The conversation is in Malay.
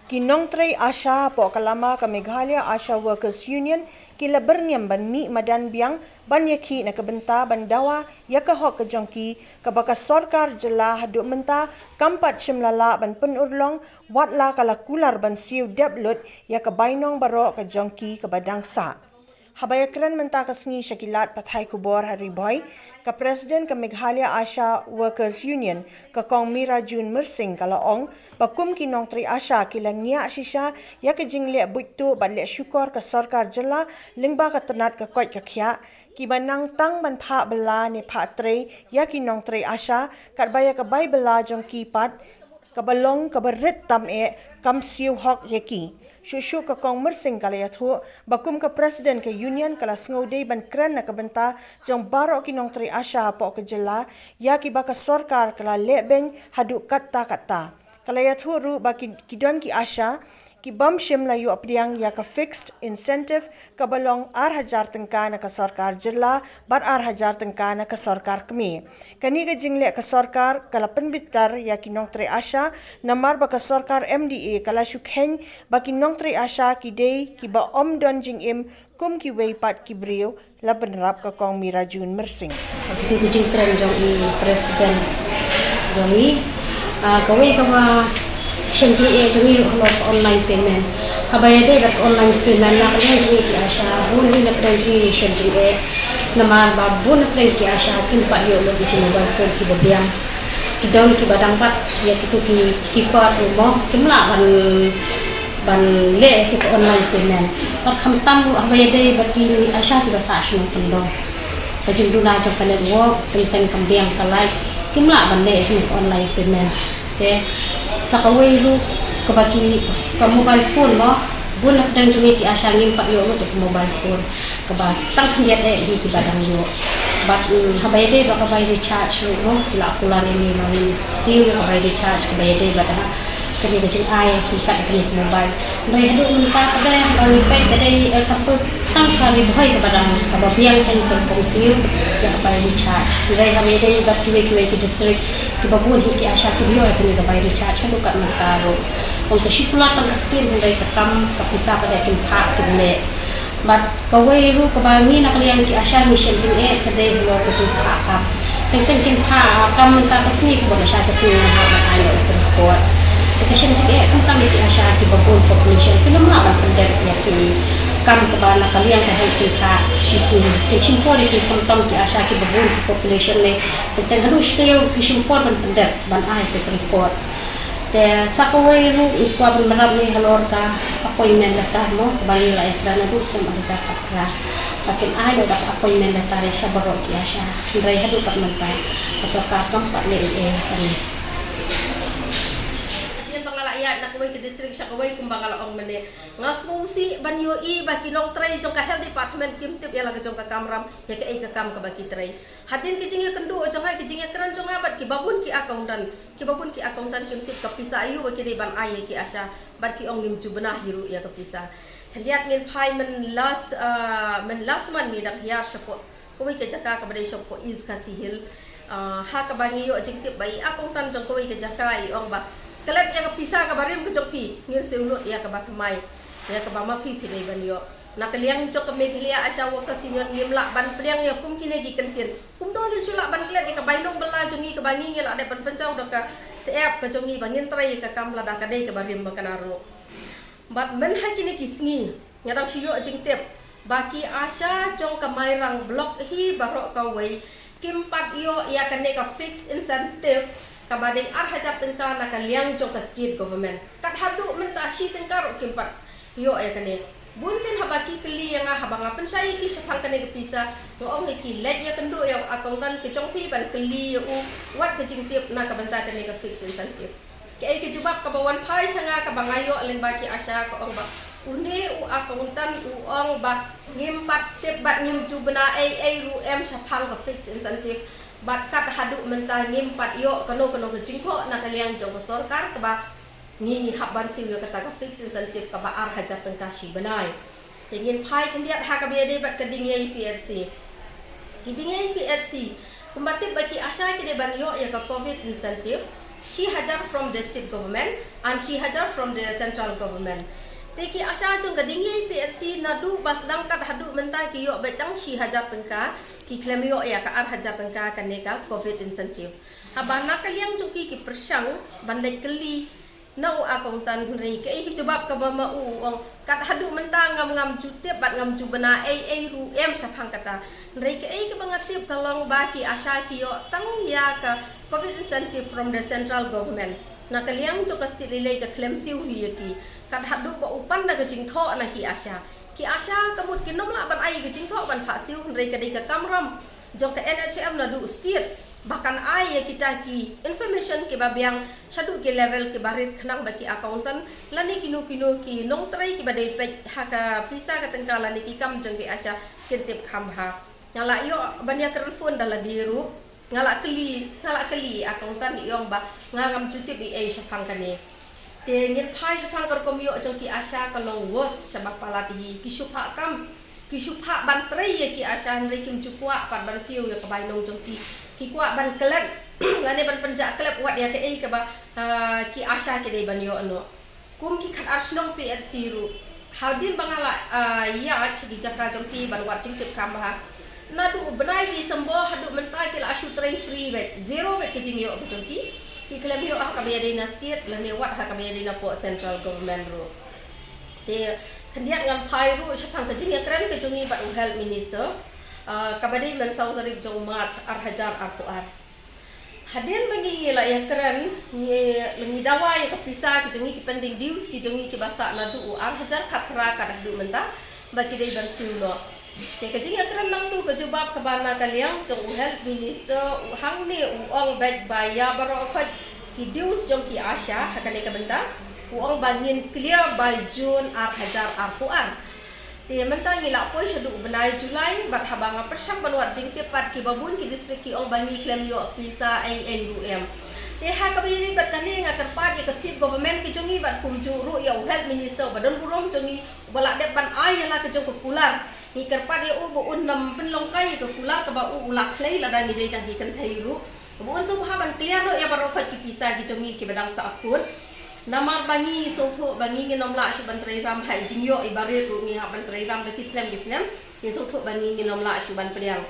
Kinong Tray Asha po kalama ka Meghalaya Asha Workers Union kila berniam ban mi madan biang ban yaki na kabenta bandawa yakahok ka jongki kabaka sarkar jela haduk menta kampat shimlala ban penurlong watla kala kular ban siu deblut yakabainong baro ka jongki ka badangsa. Habayakran menta kasngi syakilat pathai kubor hari boy ka Presiden ka Meghalaya Asha Workers Union ka Kong Mira Jun Mersing kalaong bakum kinong Tray Asha kila ngia shisha ya ka jingle buitu ban le syukor ka sarkar jela lingba ka tenat ka koi ka khya kibanang tang ban pha bela ne pha Tray ya kinong Tray Asha kat baya ka bai bela jong kipat kabalong kabarit tam kam siu hok yeki Shushu ka Kong Mersing kalaya thu bakum ka Presiden ka Union kala ngode ban kran na kabenta jong baro kinong Tray Asha po ka jela ya ki baka sarkar kala lebeng hadu kata kalaya thu ru ba kidon ki Asha ki bam shim layu apriang ya ka fixed incentive kabalong 8,000 tengka na ka sarkar jela bar 8,000 tengka na ka sarkar kami kani ka jingle ka sarkar kala penbitar ya kinong Tray Asha namar ba ka sarkar MDA kala shukhen ba kinong Tray Asha ki day ki ba om don jing im kum ki wei pat ki brio la benrap ka Kong Mira Jun Mersing Itu jing tren jong i Presiden jong i kawai kawa senti jong i online payment habaya de bat online payment na kanya jong i Asha bun ni na pren jong i senti namar ba bun pren ki Asha kin pa yo lo di mobile phone ki babiang ki daun ki badang pat ya kitu ki pa mo jumla ban le ki online payment pat kham tam habaya de bat ki Asha ki basa shno tundong Pajim duna jong panen wo tentang kambiang kalai kimla ban le ki online payment ke sakawai lu kabaki ka mobile phone mo bun nak dang jumi ki Asha ngin pak yo lo ke mobile phone kaba tang khiat di badang yo bat habay de ba kabay recharge lo kila kulan ini lo siu yo kabay recharge kabay de badang kani ka jing ay kat kani mobile bay hadu minta kada bay pay kada sampai tang kali boy ka badang kababiang kan pom siu ya kabay recharge bay habay de bat kiwe ki district ki babun ki Asha ki yo kani kabay recharge hadu kat mentaro ong ka shikulat tang katin bay kakam kapisa kada kin pha kinle bat kawai ru kabami nakaliang ki Asha ni shenjing kadai bulo ko ju pha kam teng kin pha kam ta kasni ko na sha kasni ha ba ano ko ka shenjing kam tam ki Asha ki babun population film la ban pendek ya ki kam ka nakaliang ka hai ki pha shi ki simpor ki kam tam ki Asha ki babun population le teng hanu steo ki simpor ban pendek ban ai ki report te sakawai ru ikwa ban manab ni halor ka appointment letter mo kabali la ekran na sem ada jakat ra sakin ai do dapat appointment letter siya baro ki Asha ndray hadu kat manta kasarkar kam pat le kani ya nak kawai ke distrik sya kawai kumbang ala ong mene ngasmusi ban yo I ba kinong Tray jong ka health department kim tip ya la jong ka kamram ya ka ka kam ka ba ki Tray hadin ki jinge kendu jong hai ki jinge kran jong abat ki babun ki accountant kim tip ka pisa ayu ba ki de ban ai ki Asha bat ki ong nim jubna hiru ya ka pisa handiat ngin phai men last man mi dak ya shapo kawai ke jaka ka ba de shapo is ka sihil ha ka bangi yo jing tip bai accountant jong kawai ke jaka I ong ba kalat ya kapisa ka barim ka jokpi ngir seulut ya ka batmai ya ka bama pi pi ban yo nakaliang jok ka Meghalaya Asha Workers Union ngimla ban priang ya kum kine gi kentir kum do jul chula ban klet ya ka bainong bela jongi ka bangi ngel ade ban pencau do ka seap ka jongi bangin Tray ka kam lada ka dei ka barim makanaro bat men ha kine kisngi ngadang siyo jing tep baki Asha jong ka mairang blok hi baro ka wei kimpat yo ya ka ne ka fixed incentive kabadai 8,000 tengka na kaliang jong ka state government kat hadu menta shi tengka ro kimpat yo ay kane bunsin habaki kli yang habanga pensai ki syapang kane kepisa ngoong ki let ya kendo ya accountant ke jong pi ban kli yo wat ke jing tip na ka banta kane ka fix incentive ke ay ke jubab ka bawan phai sanga ka bangayo len baki Asha ko ong ba une u accountant u ong ba ngimpat tip bat ngim jubna ai ru em syapang ka fix incentive bat kat hadu menta ngimpat yo kano ke jingko na kaliang jong sarkar ka ba ngini haban siu kata ka fix incentive ka ba 8,000 tengka shi banai ingin phai kendiat ha ka biade bat kedingai PFC kidingai PFC kumbatip bagi Asha ki de ban yo ya ka covid incentive she hajar from the state government and she hajar from the central government. Teki asya jong kadingi PSC nadu basdang kat hadu mentah ki yok betang shi hajar tengka ki klaim yok ya ka ar hajar tengka kaneka covid incentive. Habana kaliang jong ki persang bandai keli nau akuntan ri ke ki jawab ka bama ong kat hadu mentah ngam jutip bat ngam jubana ru em sapang kata ri ke bangatip kalong baki asya ki yok tang ya ka covid incentive from the central government. Na kaliang jong ka state lele ka klaim siu hi ki kat hadu ba upan na gajing tho na ki asya kamut kinom la ban ai gajing tho ban phasiu hrei kadai ka kamram jong ka NHM na du state bahkan ai kita ki information ki babiang shadu ki level ki barit khnang baki accountant lani kinu ki nong trai ki badai pe haka pisa ka tengka lani ki kam jong ki asya kintip khamha ngala yo banya keren phone dala diru ngala keli accountant yong ba ngam cutip di ai sapang kani Tengin pai sapang kor komyo jong ki asya kalong wos sabab palati kisupha bantrai ya ki asya nri kim cukwa pat ban siu ya kabai nong jong ki kwa ban kelep lane ban penjak kelep wat ya ke ka ba ki asya ke dei ban yo no kum ki khat arsnong PSC ru hadin bangala ya chigi jakra jong ki ban wat jing tip kam ha nadu benai di sembo hadu mentai ki la asyu train free bet zero bet ke jing yo jong ki klaim yo ka biya dina state lane wat ha ka biya dina po central government ro te kendiat ngam pai ru sapang ka jing ya kren ke jongi bat health minister kabadi men saudari jong march ar hajar ar puar hadin bangi la ya kren ni lengi dawa ya kapisa ke jongi ki pending dius ki jongi ki basa na du ar hajar khatra ka du menta baki dei ban siulo te ka jing ya kren nang tu ke jubab ka bana kaliang jong health minister hang ni ong back baya baro khat ki dius jong ki asya hakane ka benta ong bangin clear by June ar hajar ar puar te mentang ngila poi shadu benai Julai bat habanga persang banwat jing tepat ki babun ki distrik ki ong bangi claim yo visa rum te ha ka bini bat kani nga terpat ya state government ki jongi bat kumju ru ya health minister badon burong jongi bala de ban ai la ke jong popular ni kerpat ya u bo nam penlong kai ke kular ka ba u la klei la dan ni dai kan thai ru bo so ha ban clear no ya baro khat ki visa ki jongi ki badang sa akun namar bangi sotho bangi nginom la shu ban trai ram hai jingyo ibare ru ngi ha ban trai ram de kislam ni sotho bangi nginom la shu ban priang